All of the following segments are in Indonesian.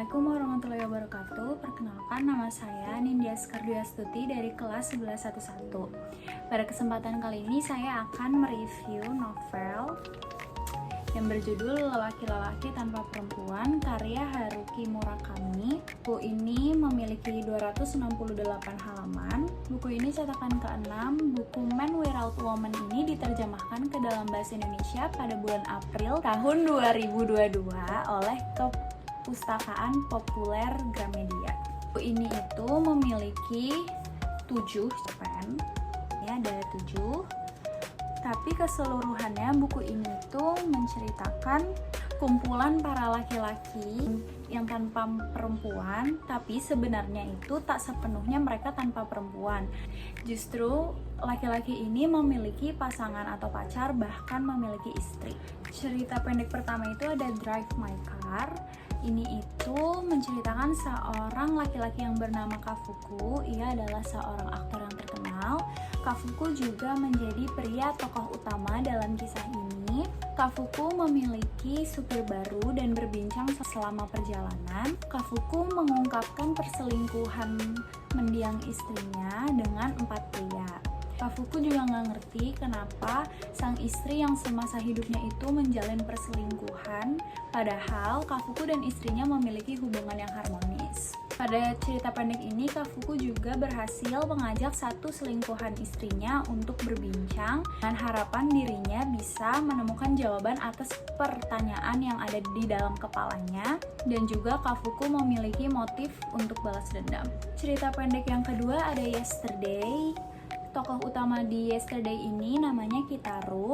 Assalamualaikum warahmatullahi wabarakatuh. Perkenalkan, nama saya Nindya Skardiastuti dari kelas 1111. Pada kesempatan kali ini saya akan mereview novel yang berjudul Lelaki-Lelaki Tanpa Perempuan karya Haruki Murakami. Buku ini memiliki 268 halaman. Buku ini cetakan ke-6. Buku Man Without Woman ini diterjemahkan ke dalam bahasa Indonesia pada bulan April tahun 2022 oleh Perpustakaan Populer Gramedia. Buku ini itu memiliki 7 cerpen, ya ada 7. Tapi keseluruhannya buku ini tuh menceritakan kumpulan para laki-laki yang tanpa perempuan, tapi sebenarnya itu tak sepenuhnya mereka tanpa perempuan. Justru laki-laki ini memiliki pasangan atau pacar, bahkan memiliki istri. Cerita pendek pertama itu ada Drive My Car. Ini itu menceritakan seorang laki-laki yang bernama Kafuku. Ia adalah seorang aktor yang terkenal. Kafuku juga menjadi pria tokoh utama dalam kisah ini. Kafuku memiliki supir baru dan berbincang selama perjalanan. Kafuku mengungkapkan perselingkuhan mendiang istrinya dengan 4 pria. Kafuku juga nggak ngerti kenapa sang istri yang semasa hidupnya itu menjalin perselingkuhan, padahal Kafuku dan istrinya memiliki hubungan yang harmonis. Pada cerita pendek ini, Kafuku juga berhasil mengajak satu selingkuhan istrinya untuk berbincang dengan harapan dirinya bisa menemukan jawaban atas pertanyaan yang ada di dalam kepalanya, dan juga Kafuku memiliki motif untuk balas dendam. Cerita pendek yang kedua ada Yesterday. Tokoh utama di Yesterday ini namanya Kitaru.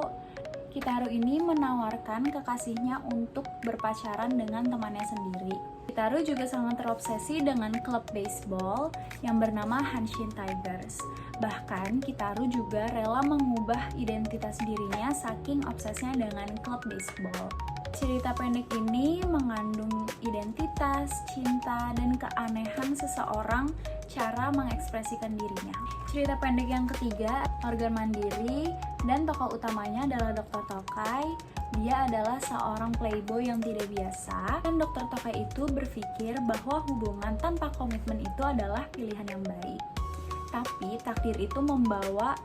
Kitaru ini menawarkan kekasihnya untuk berpacaran dengan temannya sendiri. Kitaru juga sangat terobsesi dengan klub baseball yang bernama Hanshin Tigers. Bahkan Kitaru juga rela mengubah identitas dirinya saking obsesnya dengan klub baseball. Cerita pendek ini mengandung identitas, cinta, dan keanehan seseorang cara mengekspresikan dirinya. Cerita pendek yang ketiga, Organ Mandiri, dan tokoh utamanya adalah Dr. Tokai. Dia adalah seorang playboy yang tidak biasa, dan Dr. Tokai itu berpikir bahwa hubungan tanpa komitmen itu adalah pilihan yang baik. Tapi takdir itu membawa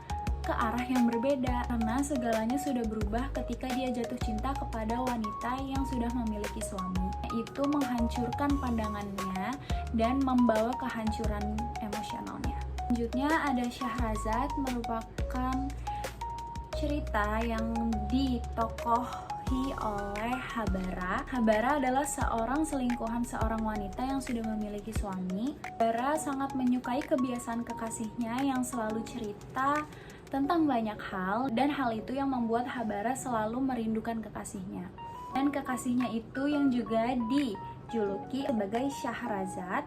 ke arah yang berbeda karena segalanya sudah berubah ketika dia jatuh cinta kepada wanita yang sudah memiliki suami. Itu menghancurkan pandangannya dan membawa kehancuran emosionalnya. Selanjutnya ada Syahrazad, merupakan cerita yang ditokohi oleh Habara. Habara adalah seorang selingkuhan seorang wanita yang sudah memiliki suami. Habara sangat menyukai kebiasaan kekasihnya yang selalu cerita tentang banyak hal, dan hal itu yang membuat Habara selalu merindukan kekasihnya. Dan kekasihnya itu yang juga dijuluki sebagai Syahrazad,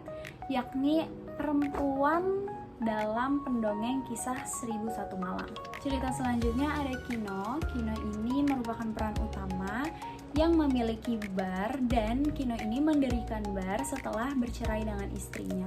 yakni perempuan dalam pendongeng kisah 1001 Malam. Cerita selanjutnya ada Kino. Kino ini merupakan peran utama yang memiliki bar, dan Kino ini mendirikan bar setelah bercerai dengan istrinya.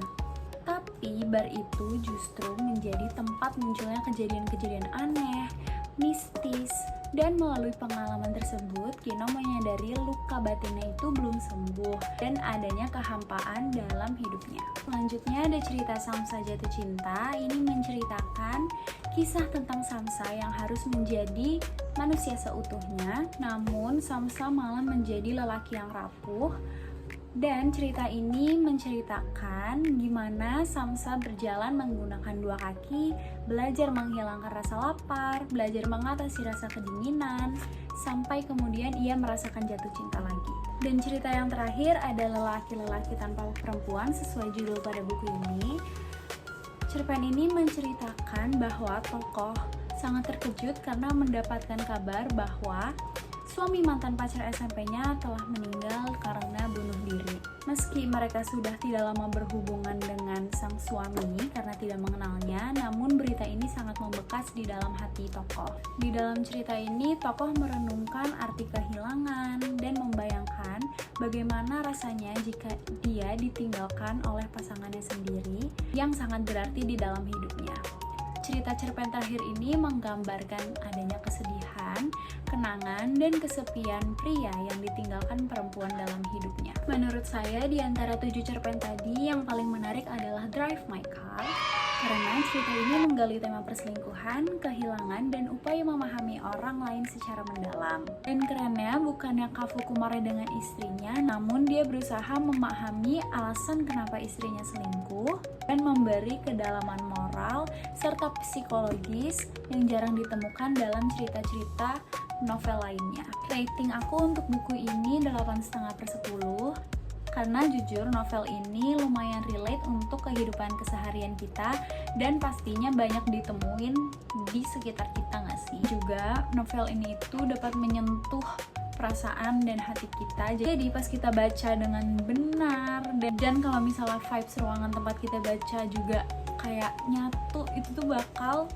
Tapi bar itu justru menjadi tempat munculnya kejadian-kejadian aneh, mistis, dan melalui pengalaman tersebut, Kino menyadari luka batinnya itu belum sembuh dan adanya kehampaan dalam hidupnya. Selanjutnya ada cerita Samsa Jatuh Cinta. Ini menceritakan kisah tentang Samsa yang harus menjadi manusia seutuhnya, namun Samsa malah menjadi lelaki yang rapuh. Dan cerita ini menceritakan gimana Samsa berjalan menggunakan 2 kaki, belajar menghilangkan rasa lapar, belajar mengatasi rasa kedinginan, sampai kemudian ia merasakan jatuh cinta lagi. Dan cerita yang terakhir ada Lelaki-Lelaki Tanpa Perempuan sesuai judul pada buku ini. Cerpen ini menceritakan bahwa tokoh sangat terkejut karena mendapatkan kabar bahwa suami mantan pacar SMP-nya telah meninggal karena bunuh diri. Meski mereka sudah tidak lama berhubungan dengan sang suami karena tidak mengenalnya, namun berita ini sangat membekas di dalam hati tokoh. Di dalam cerita ini, tokoh merenungkan arti kehilangan dan membayangkan bagaimana rasanya jika dia ditinggalkan oleh pasangannya sendiri yang sangat berarti di dalam hidupnya. cerita cerpen terakhir ini menggambarkan adanya kesedihan, kenangan, dan kesepian pria yang ditinggalkan perempuan dalam hidupnya. Menurut saya, di antara 7 cerpen tadi, yang paling menarik adalah Drive My Car, karena cerita ini menggali tema perselingkuhan, kehilangan, dan upaya memahami orang lain secara mendalam. Dan kerennya, bukannya Kafuku marah dengan istrinya, namun dia berusaha memahami alasan kenapa istrinya selingkuh, dan memberi kedalaman moral serta psikologis yang jarang ditemukan dalam cerita-cerita novel lainnya. Rating aku untuk buku ini 8,5/10, karena jujur novel ini lumayan relate untuk kehidupan keseharian kita dan pastinya banyak ditemuin di sekitar kita nggak sih? Juga novel ini itu dapat menyentuh perasaan dan hati kita, jadi pas kita baca dengan benar dan kalau misalnya vibes ruangan tempat kita baca juga kayak nyatu, itu tuh bakal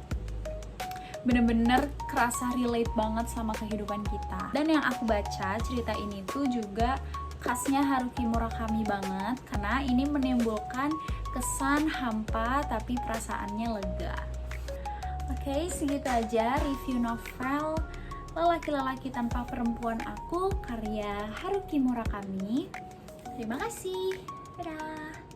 bener-bener kerasa relate banget sama kehidupan kita. Dan yang aku baca, cerita ini tuh juga khasnya Haruki Murakami banget, karena ini menimbulkan kesan hampa tapi perasaannya lega. Oke, segitu aja review novel Lelaki-lelaki Tanpa Perempuan aku, karya Haruki Murakami. Terima kasih, dadah.